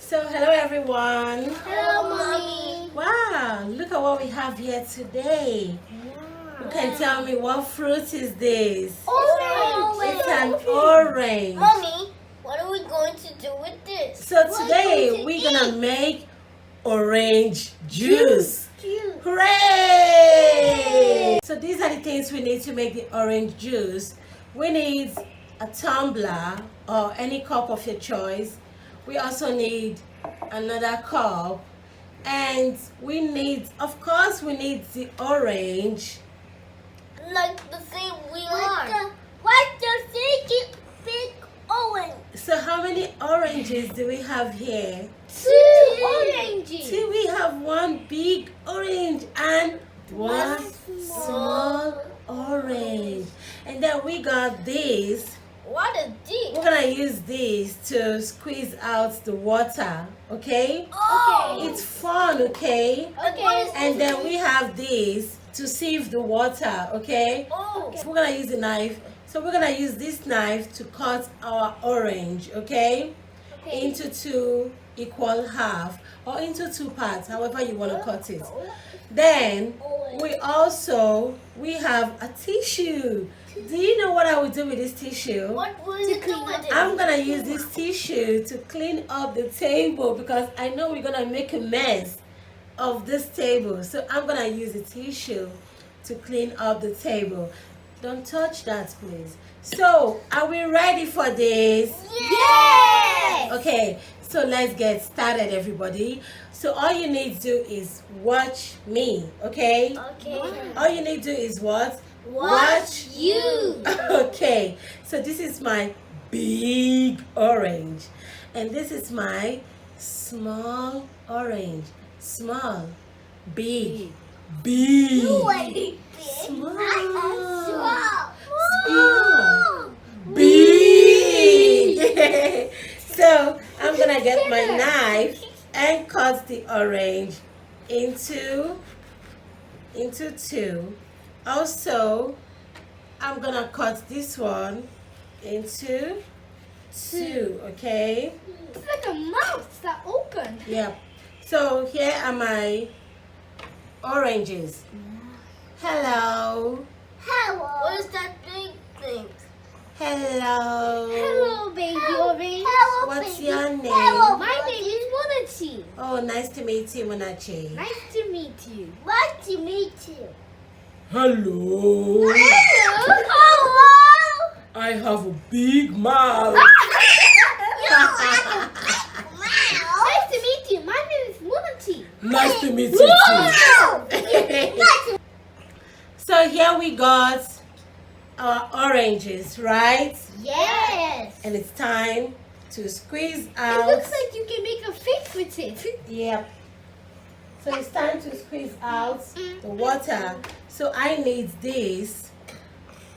So hello everyone. Hello, Mommy. Wow, look at what we have here today. Wow. You can tell me what fruit is this? Orange. It's an orange. Mommy, what are we going to do with this? So today we're gonna make orange juice. Hooray! So these are the things we need to make the orange juice. We need a tumbler or any cup of your choice. We also need another cup, and we need, of course, we need the orange. Like the same we are. What's the big orange? So how many oranges do we have here? Two oranges. See, we have one big orange and one small orange. And then we got this. What is this? We're gonna use this to squeeze out the water, okay? Oh. It's fun, okay? Okay. And then we have this to sieve the water, okay? Oh. So we're gonna use the knife. So we're gonna use this knife to cut our orange, okay? Into two equal half or into two parts, however you want to cut it. Then we have a tissue. Do you know what I will do with this tissue? What will you do with it? I'm gonna use this tissue to clean up the table because I know we're gonna make a mess of this table. So I'm gonna use the tissue to clean up the table. Don't touch that, please. So, are we ready for this? Yes! Okay, so let's get started, everybody. So all you need to do is watch me, okay? Okay. All you need to do is what? Watch you. Okay, so this is my big orange. And this is my small orange. Small, big, big, small, small, big. So I'm gonna get my knife and cut the orange into two. Also, I'm gonna cut this one into two, okay? It's like a mouth that opened. Yep. So here are my oranges. Hello. Hello. What is that big thing? Hello. Hello, baby orange. Hello, What's baby. your name? Hello, my name is Munachi. Oh, nice to meet you, Munachi. Nice to meet you. Nice to meet you. Hello. Hello. I have a big mouth. Nice to meet you. My name is Munachi. Nice to meet you too. So here we got our oranges, right? Yes. And it's time to squeeze It out. looks like you can make a face with it. Yep. So it's time to squeeze out the water. So I need this.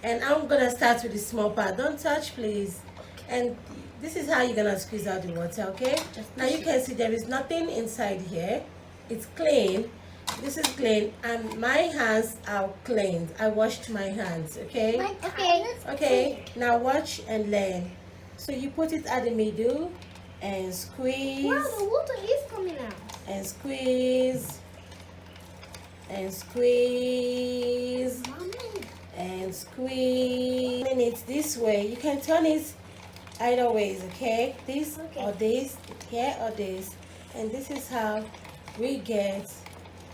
And I'm going to start with the small part. Don't touch, please. And this is how you're going to squeeze out the water, okay? Now you can see there is nothing inside here. It's clean. This is clean. And my hands are cleaned. I washed my hands, okay? Okay. Now watch and learn. So you put it at the middle and squeeze. Wow, the water is coming out. And squeeze and squeeze and squeeze. And it's this way. You can turn it either ways, okay? This or this, here or this. And this is how we get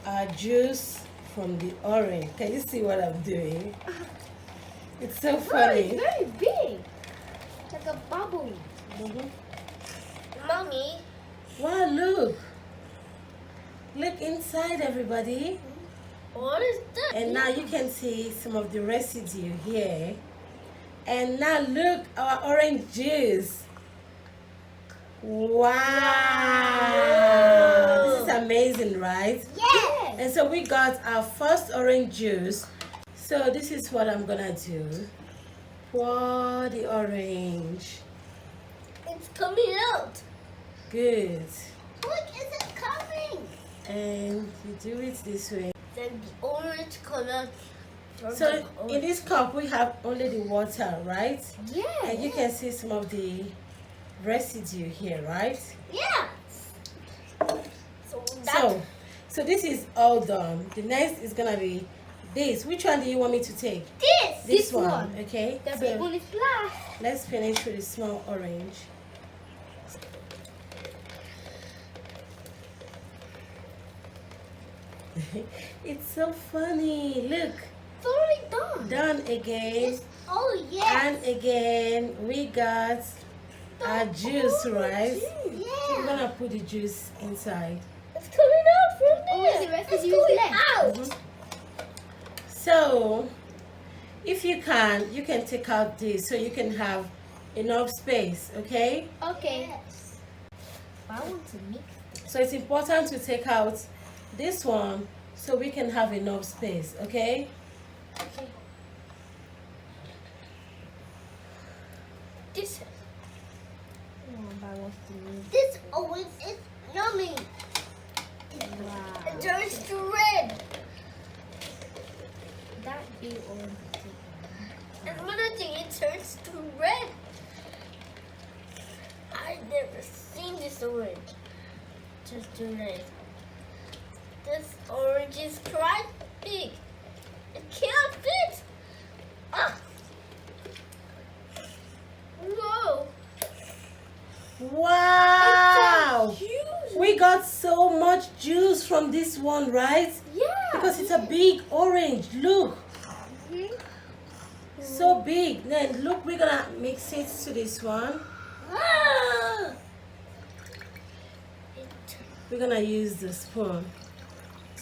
our juice from the orange. Can you see what I'm doing? It's so funny. It's very big. Like a bubble. Mommy. Wow, look. Look inside, everybody. What is that? And now you can see some of the residue here. And now look, our orange juice. Wow. This is amazing, right? Yes. And so we got our first orange juice. So this is what I'm gonna do. Pour the orange. It's coming out. Good. Look, is it coming? And you do it this way. Then the orange color. So in this cup we have only the water, right? Yeah. And you can see some of the residue here, right? Yeah. So this is all done. The next is gonna be this. Which one do you want me to take? This one. Okay. The So big one is last. let's finish with the small orange. It's so funny. Look, It's already done. done again. Oh yes. And again, we got our juice, right? We're Yeah. gonna put the juice inside. It's coming out from there. Oh, the residue is left. Out. Mhm. So, if you can take out this so you can have enough space, okay? Okay. I want to mix. So it's important to take out this one so we can have enough space, okay? Okay. This. This always is yummy. Wow. It turns to red. That big orange. Another thing, it turns to red. I've never seen this orange. Just to red. This orange is quite big. It can't fit. Ah. Whoa. Wow! It's so huge. We got so much juice from this one, right? Yeah. Because it's a big orange. Look, so big. Then look, we're gonna mix it to this one. Ah. We're gonna use the spoon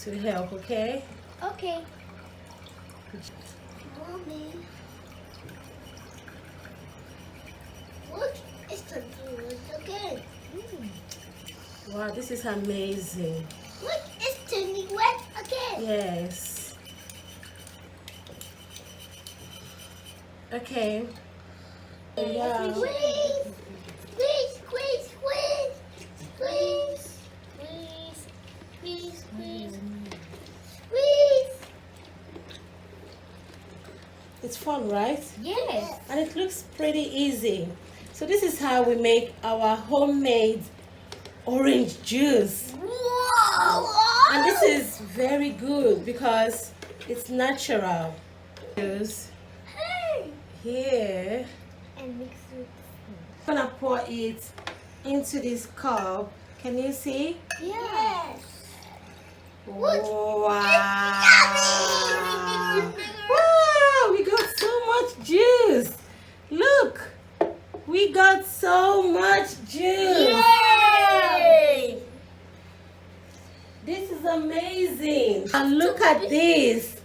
to help, okay? Okay. Mommy. Look, it's turning red again. Wow, this is amazing. Look, it's turning red again. Yes. Okay. Yeah. Squeeze, squeeze, squeeze, squeeze, squeeze, squeeze, squeeze, squeeze. It's fun, right? Yes. And it looks pretty easy. So this is how we make our homemade orange juice. Whoa! And this is very good because it's natural. Juice Hey! here. And mix it. I'm gonna pour it into this cup. Can you see? Yes. Wow. Yummy! Wow, we got so much juice. Look, we got so much juice. Yay! This is amazing. And look at this.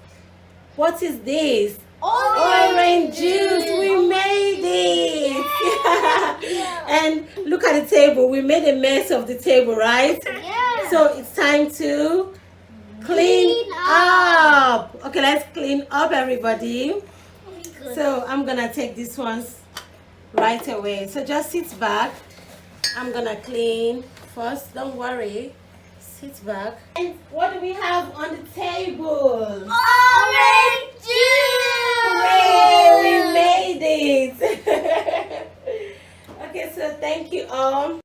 What is this? Orange juice. We made it. And look at the table. We made a mess of the table, right? Yeah. So it's time to clean up. Okay, let's clean up, everybody. So I'm gonna take these ones right away. So just sit back. I'm gonna clean first. Don't worry. Sit back. And what do we have on the table? Orange juice! Hooray! We made it. Okay, so thank you all.